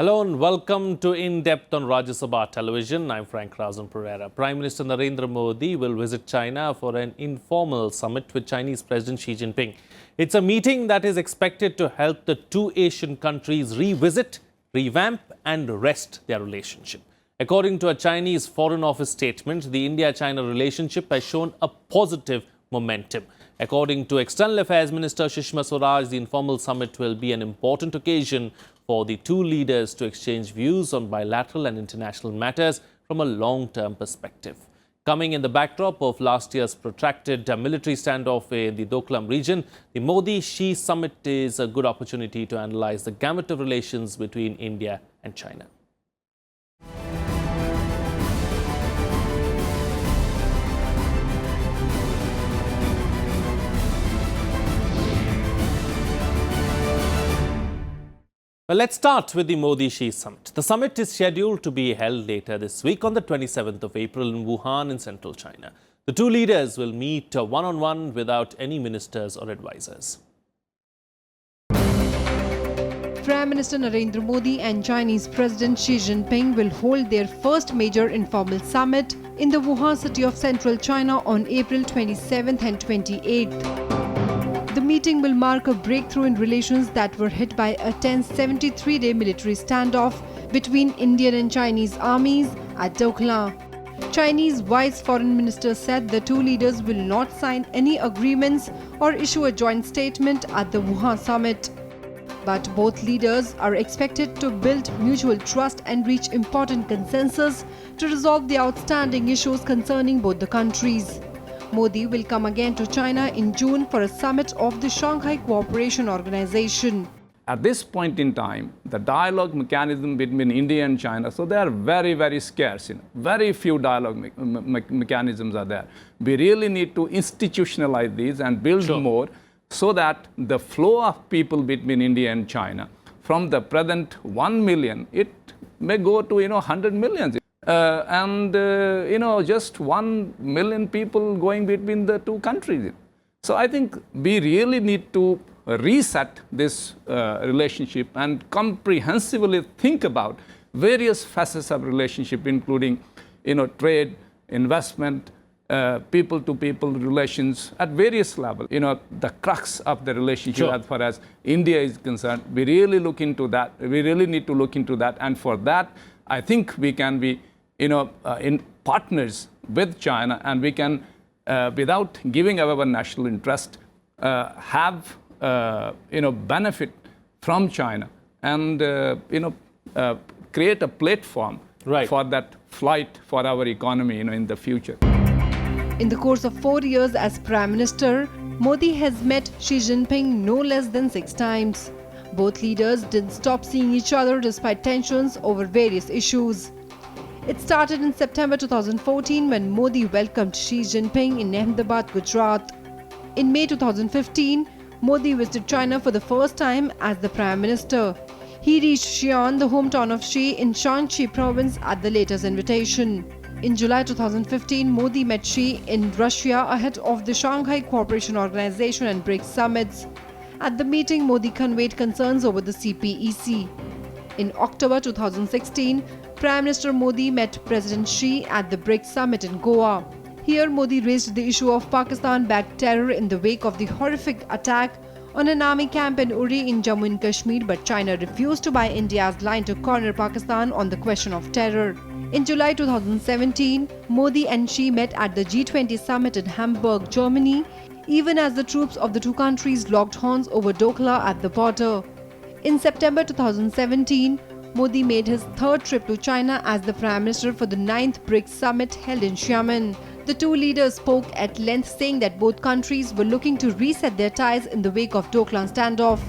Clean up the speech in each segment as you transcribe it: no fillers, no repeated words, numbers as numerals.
Hello and welcome to In Depth on Rajya Sabha Television. I'm Frank Razan Pereira. Prime Minister Narendra Modi will visit China for an informal summit with Chinese President Xi Jinping. It's a meeting that is expected to help the two Asian countries revisit, revamp and rest their relationship. According to a Chinese Foreign Office statement, the India-China relationship has shown a positive momentum. According to External Affairs Minister Sushma Swaraj, the informal summit will be an important occasion for the two leaders to exchange views on bilateral and international matters from a long-term perspective. Coming in the backdrop of last year's protracted military standoff in the Doklam region, the Modi-Xi summit is a good opportunity to analyse the gamut of relations between India and China. Well, let's start with the Modi-Xi summit. The summit is scheduled to be held later this week on the 27th of April in Wuhan in central China. The two leaders will meet one-on-one without any ministers or advisors. Prime Minister Narendra Modi and Chinese President Xi Jinping will hold their first major informal summit in the Wuhan city of central China on April 27th and 28th. The meeting will mark a breakthrough in relations that were hit by a tense 73-day military standoff between Indian and Chinese armies at Doklam. Chinese Vice Foreign Minister said the two leaders will not sign any agreements or issue a joint statement at the Wuhan summit. But both leaders are expected to build mutual trust and reach important consensus to resolve the outstanding issues concerning both the countries. Modi will come again to China in June for a summit of the Shanghai Cooperation Organization. At this point in time, the dialogue mechanism between India and China, so they are very, very scarce. Very few dialogue mechanisms are there. We really need to institutionalize these and build more so that the flow of people between India and China, from the present 1 million, it may go to 100 million. Just 1 million people going between the two countries. So I think we really need to reset this relationship and comprehensively think about various facets of relationship, including trade, investment, people-to-people relations at various levels. The crux of the relationship as far as India is concerned, we really look into that. We really need to look into that, and for that, I think we can be in partners with China, and we can, without giving away our national interest, have benefit from China and create a platform for that flight for our economy in the future. In the course of 4 years as Prime Minister, Modi has met Xi Jinping no less than 6 times. Both leaders didn't stop seeing each other despite tensions over various issues. It started in September 2014 when Modi welcomed Xi Jinping in Ahmedabad, Gujarat. In May 2015, Modi visited China for the first time as the Prime Minister. He reached Xi'an, the hometown of Xi, in Shanxi province at the latter's invitation. In July 2015, Modi met Xi in Russia ahead of the Shanghai Cooperation Organization and BRICS summits. At the meeting, Modi conveyed concerns over the CPEC. In October 2016, Prime Minister Modi met President Xi at the BRICS summit in Goa. Here, Modi raised the issue of Pakistan-backed terror in the wake of the horrific attack on an army camp in Uri in Jammu and Kashmir, but China refused to buy India's line to corner Pakistan on the question of terror. In July 2017, Modi and Xi met at the G20 summit in Hamburg, Germany, even as the troops of the two countries locked horns over Doklam at the border. In September 2017, Modi made his third trip to China as the Prime Minister for the 9th BRICS summit held in Xiamen. The two leaders spoke at length, saying that both countries were looking to reset their ties in the wake of Doklam standoff.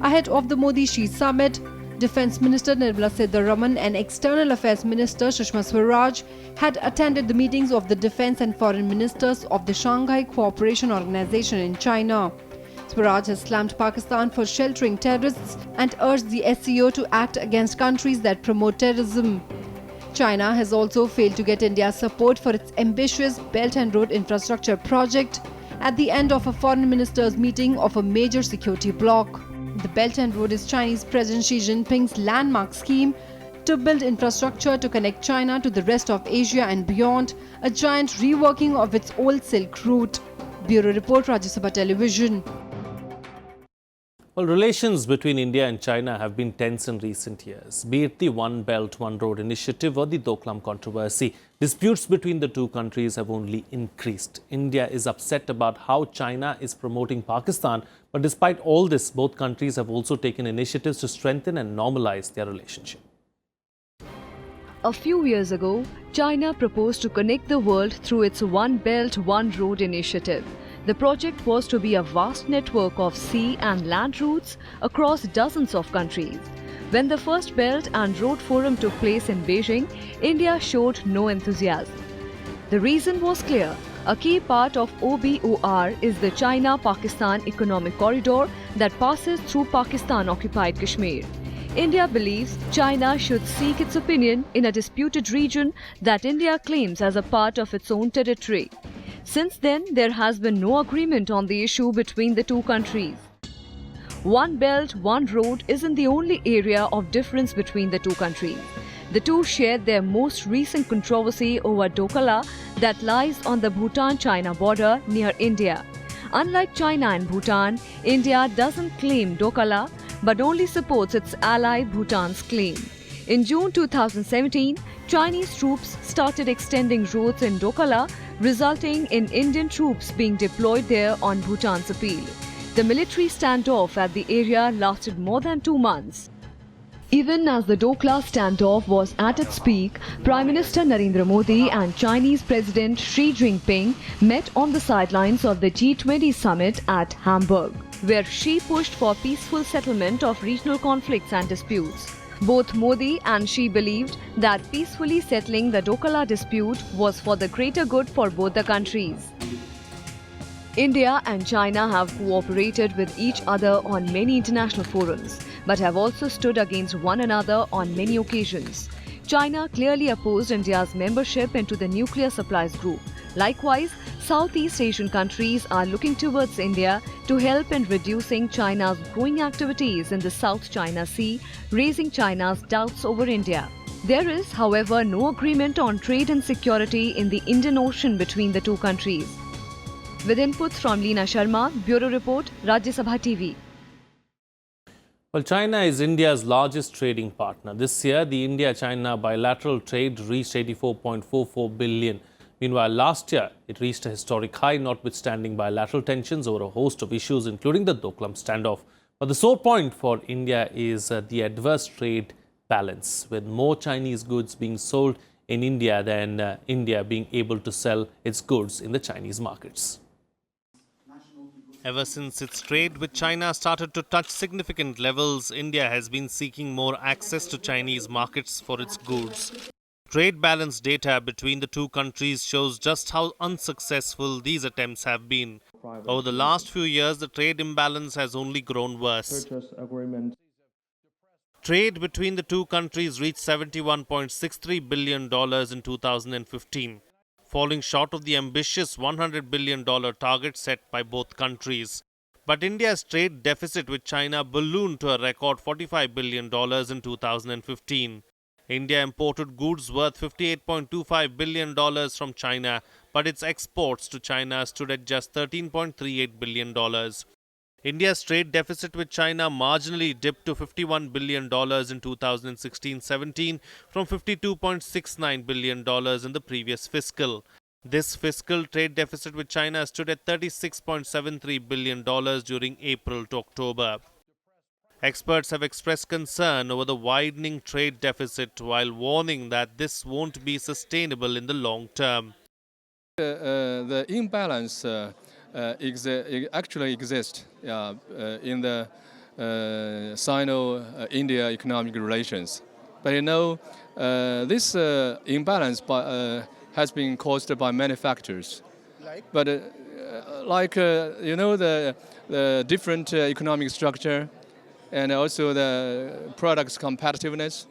Ahead of the Modi-Xi summit, Defence Minister Nirmala Sitharaman and External Affairs Minister Sushma Swaraj had attended the meetings of the Defence and Foreign Ministers of the Shanghai Cooperation Organization in China. Swaraj has slammed Pakistan for sheltering terrorists and urged the SCO to act against countries that promote terrorism. China has also failed to get India's support for its ambitious Belt and Road infrastructure project at the end of a foreign ministers' meeting of a major security bloc. The Belt and Road is Chinese President Xi Jinping's landmark scheme to build infrastructure to connect China to the rest of Asia and beyond, a giant reworking of its old Silk Route. Bureau Report, Rajya Sabha Television. Well, relations between India and China have been tense in recent years, be it the One Belt, One Road initiative or the Doklam controversy. Disputes between the two countries have only increased. India is upset about how China is promoting Pakistan, but despite all this, both countries have also taken initiatives to strengthen and normalize their relationship. A few years ago, China proposed to connect the world through its One Belt, One Road initiative. The project was to be a vast network of sea and land routes across dozens of countries. When the first Belt and Road Forum took place in Beijing, India showed no enthusiasm. The reason was clear. A key part of OBOR is the China-Pakistan Economic Corridor that passes through Pakistan-occupied Kashmir. India believes China should seek its opinion in a disputed region that India claims as a part of its own territory. Since then, there has been no agreement on the issue between the two countries. One Belt, One Road isn't the only area of difference between the two countries. The two shared their most recent controversy over Doklam that lies on the Bhutan-China border near India. Unlike China and Bhutan, India doesn't claim Doklam but only supports its ally Bhutan's claim. In June 2017, Chinese troops started extending roads in Doklam, resulting in Indian troops being deployed there on Bhutan's appeal. The military standoff at the area lasted more than 2 months. Even as the Doklam standoff was at its peak, Prime Minister Narendra Modi and Chinese President Xi Jinping met on the sidelines of the G20 summit at Hamburg, where Xi pushed for peaceful settlement of regional conflicts and disputes. Both Modi and Xi believed that peacefully settling the Doklam dispute was for the greater good for both the countries. India and China have cooperated with each other on many international forums, but have also stood against one another on many occasions. China clearly opposed India's membership into the Nuclear Supplies Group. Likewise, Southeast Asian countries are looking towards India to help in reducing China's growing activities in the South China Sea, raising China's doubts over India. There is, however, no agreement on trade and security in the Indian Ocean between the two countries. With input from Leena Sharma, Bureau Report, Rajya Sabha TV. Well, China is India's largest trading partner. This year, the India-China bilateral trade reached 84.44 billion. Meanwhile, last year, it reached a historic high, notwithstanding bilateral tensions over a host of issues, including the Doklam standoff. But the sore point for India is the adverse trade balance, with more Chinese goods being sold in India than India being able to sell its goods in the Chinese markets. Ever since its trade with China started to touch significant levels, India has been seeking more access to Chinese markets for its goods. Trade balance data between the two countries shows just how unsuccessful these attempts have been. Over the last few years, the trade imbalance has only grown worse. Trade between the two countries reached $71.63 billion in 2015. Falling short of the ambitious $100 billion target set by both countries. But India's trade deficit with China ballooned to a record $45 billion in 2015. India imported goods worth $58.25 billion from China, but its exports to China stood at just $13.38 billion. India's trade deficit with China marginally dipped to $51 billion in 2016-17 from $52.69 billion in the previous fiscal. This fiscal trade deficit with China stood at $36.73 billion during April to October. Experts have expressed concern over the widening trade deficit while warning that this won't be sustainable in the long term. The imbalance actually exists in the Sino-India economic relations. But this imbalance has been caused by many factors. But the different economic structure and also the product's competitiveness.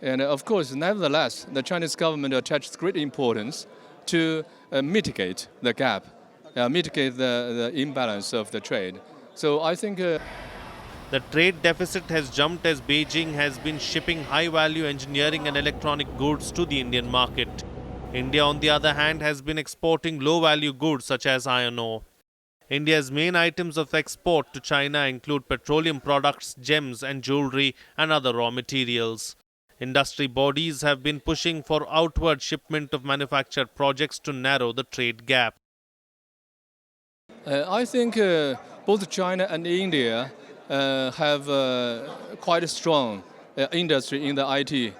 And of course, nevertheless, the Chinese government attaches great importance to mitigate the gap, mitigate the imbalance of the trade. So I think The trade deficit has jumped as Beijing has been shipping high-value engineering and electronic goods to the Indian market. India, on the other hand, has been exporting low-value goods such as iron ore. India's main items of export to China include petroleum products, gems and jewelry and other raw materials. Industry bodies have been pushing for outward shipment of manufactured projects to narrow the trade gap. I think both China and India have quite a strong industry in the IT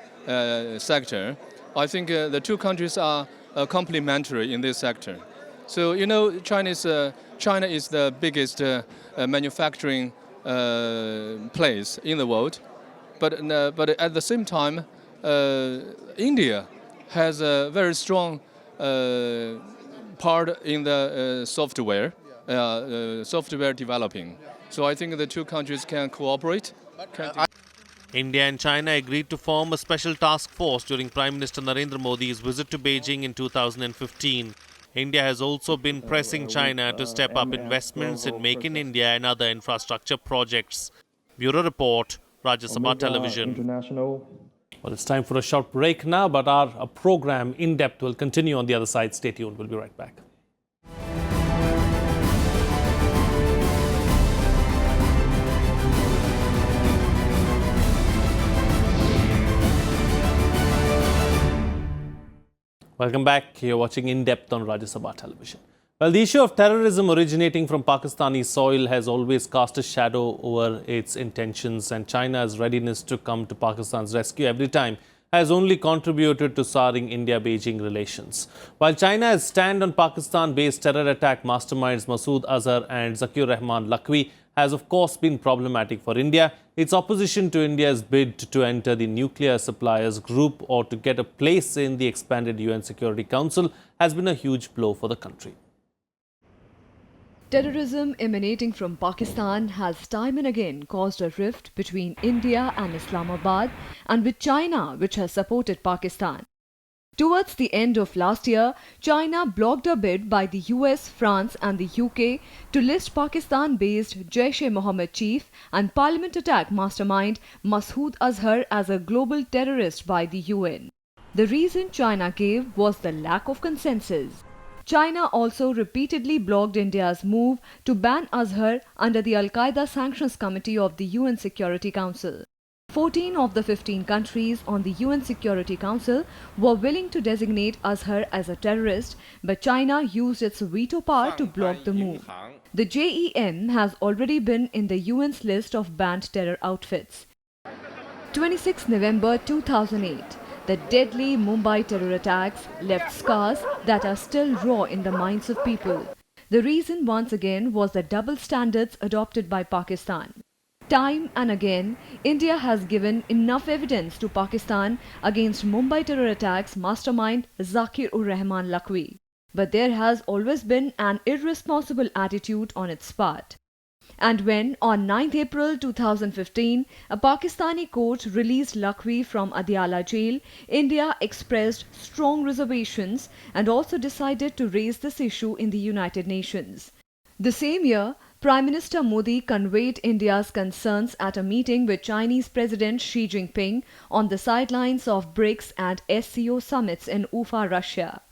sector. I think the two countries are complementary in this sector. So, you know, China is the biggest manufacturing place in the world. But at the same time, India has a very strong part in the software developing. So I think the two countries can cooperate. India and China agreed to form a special task force during Prime Minister Narendra Modi's visit to Beijing in 2015. India has also been pressing China to step up investments in Make in India and other infrastructure projects. Bureau Report, Rajya Sabha Television. Well, it's time for a short break now, but our program In Depth will continue on the other side. Stay tuned. We'll be right back. Welcome back. You're watching In Depth on Rajya Sabha Television. Well, the issue of terrorism originating from Pakistani soil has always cast a shadow over its intentions, and China's readiness to come to Pakistan's rescue every time has only contributed to souring India-Beijing relations. While China's stand on Pakistan-based terror attack masterminds Masood Azhar and Zakir Rahman Lakhvi has of course been problematic for India, its opposition to India's bid to enter the nuclear suppliers group or to get a place in the expanded UN Security Council has been a huge blow for the country. Terrorism emanating from Pakistan has time and again caused a rift between India and Islamabad and with China, which has supported Pakistan. Towards the end of last year, China blocked a bid by the US, France and the UK to list Pakistan-based Jaish-e-Mohammed chief and parliament attack mastermind Masood Azhar as a global terrorist by the UN. The reason China gave was the lack of consensus. China also repeatedly blocked India's move to ban Azhar under the Al-Qaeda Sanctions Committee of the UN Security Council. 14 of the 15 countries on the UN Security Council were willing to designate Azhar as a terrorist, but China used its veto power to block the move. The JEM has already been in the UN's list of banned terror outfits. 26 November 2008. The deadly Mumbai terror attacks left scars that are still raw in the minds of people. The reason once again was the double standards adopted by Pakistan. Time and again, India has given enough evidence to Pakistan against Mumbai terror attacks mastermind Zakir-ur-Rahman Lakhvi. But there has always been an irresponsible attitude on its part. And when, on 9th April 2015, a Pakistani court released Lakhvi from Adiala jail, India expressed strong reservations and also decided to raise this issue in the United Nations. The same year, Prime Minister Modi conveyed India's concerns at a meeting with Chinese President Xi Jinping on the sidelines of BRICS and SCO summits in Ufa, Russia.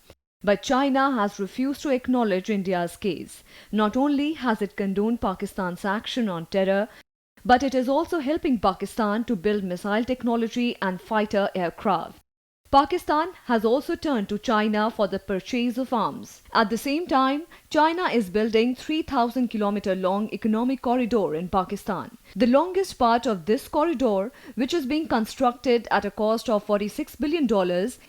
But China has refused to acknowledge India's case. Not only has it condoned Pakistan's action on terror, but it is also helping Pakistan to build missile technology and fighter aircraft. Pakistan has also turned to China for the purchase of arms. At the same time, China is building 3,000-kilometer long economic corridor in Pakistan. The longest part of this corridor, which is being constructed at a cost of $46 billion,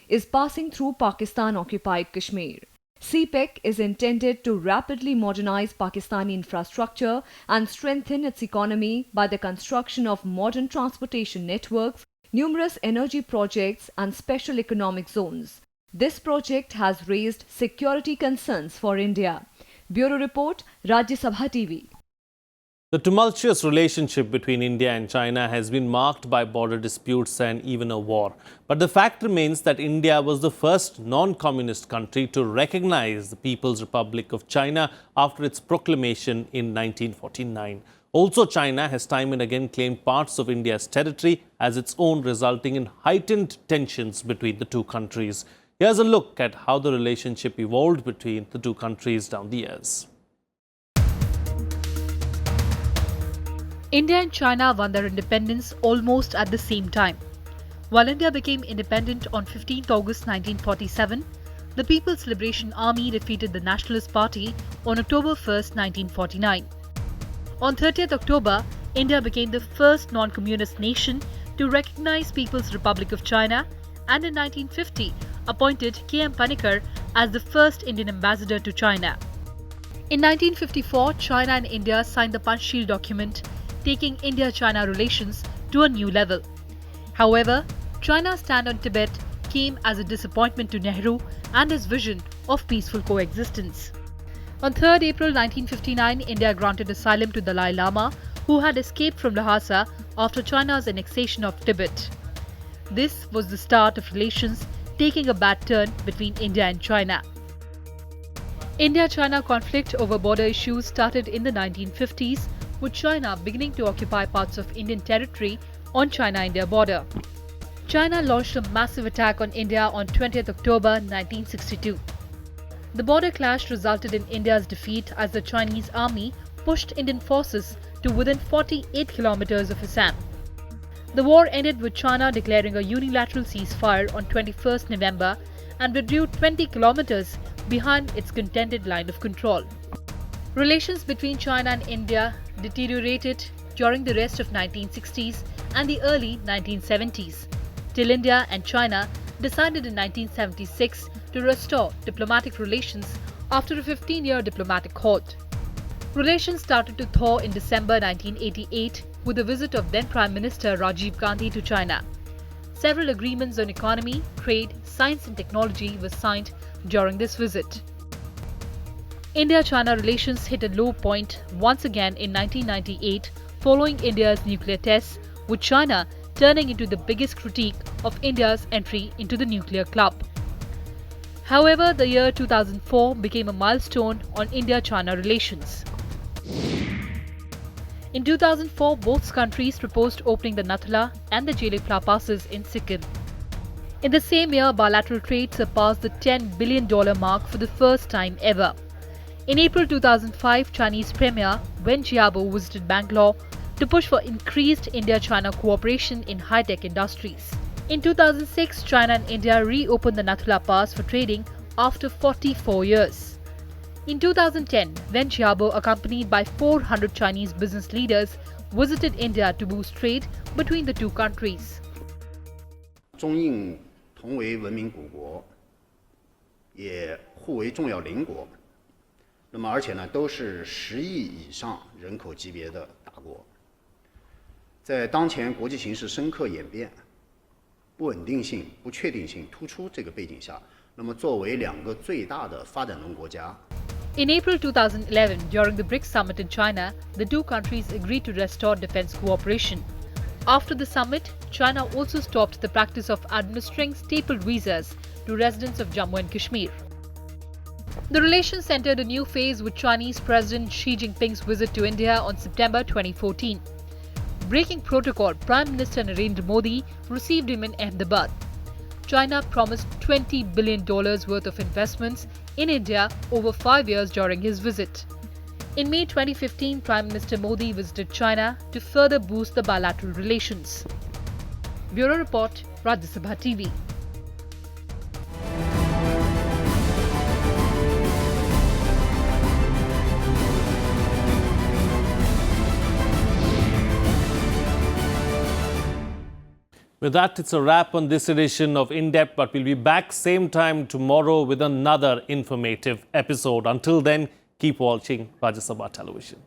is passing through Pakistan-occupied Kashmir. CPEC is intended to rapidly modernize Pakistani infrastructure and strengthen its economy by the construction of modern transportation networks, numerous energy projects and special economic zones. This project has raised security concerns for India. Bureau Report, Rajya Sabha TV. The tumultuous relationship between India and China has been marked by border disputes and even a war. But the fact remains that India was the first non-communist country to recognize the People's Republic of China after its proclamation in 1949. Also, China has time and again claimed parts of India's territory as its own, resulting in heightened tensions between the two countries. Here's a look at how the relationship evolved between the two countries down the years. India and China won their independence almost at the same time. While India became independent on 15 August 1947, the People's Liberation Army defeated the Nationalist Party on October 1, 1949. On 30th October, India became the first non-communist nation to recognize People's Republic of China and in 1950 appointed K.M. Panikkar as the first Indian ambassador to China. In 1954, China and India signed the Panchsheel document, taking India-China relations to a new level. However, China's stand on Tibet came as a disappointment to Nehru and his vision of peaceful coexistence. On 3rd April 1959, India granted asylum to Dalai Lama, who had escaped from Lhasa after China's annexation of Tibet. This was the start of relations taking a bad turn between India and China. India-China conflict over border issues started in the 1950s, with China beginning to occupy parts of Indian territory on China-India border. China launched a massive attack on India on 20th October 1962. The border clash resulted in India's defeat as the Chinese army pushed Indian forces to within 48 kilometers of Assam. The war ended with China declaring a unilateral ceasefire on 21st November and withdrew 20 kilometers behind its contended line of control. Relations between China and India deteriorated during the rest of 1960s and the early 1970s, till India and China decided in 1976 to restore diplomatic relations after a 15-year diplomatic halt. Relations started to thaw in December 1988 with the visit of then Prime Minister Rajiv Gandhi to China. Several agreements on economy, trade, science and technology were signed during this visit. India-China relations hit a low point once again in 1998 following India's nuclear tests, with China turning into the biggest critique of India's entry into the nuclear club. However, the year 2004 became a milestone on India-China relations. In 2004, both countries proposed opening the Nathula and the Jelifla passes in Sikkim. In the same year, bilateral trade surpassed the $10 billion mark for the first time ever. In April 2005, Chinese Premier Wen Jiabo visited Bangalore to push for increased India-China cooperation in high-tech industries. In 2006, China and India reopened the Nathula Pass for trading after 44 years. In 2010, Wen Jiabo, accompanied by 400 Chinese business leaders, visited India to boost trade between the two countries. 中印同为文明古国，也互为重要邻国。那么，而且呢，都是10亿以上人口级别的大国。在当前国际形势深刻演变、不稳定性、不确定性突出这个背景下，那么作为2个最大的发展中国家。 In April 2011, during the BRICS summit in China, the two countries agreed to restore defense cooperation. After the summit, China also stopped the practice of administering stapled visas to residents of Jammu and Kashmir. The relations entered a new phase with Chinese President Xi Jinping's visit to India on September 2014. Breaking protocol, Prime Minister Narendra Modi received him in Ahmedabad. China promised $20 billion worth of investments in India over 5 years during his visit. In May 2015, Prime Minister Modi visited China to further boost the bilateral relations. Bureau Report, Rajya Sabha TV. With that, it's a wrap on this edition of In Depth, but we'll be back same time tomorrow with another informative episode. Until then, keep watching Rajya Sabha Television.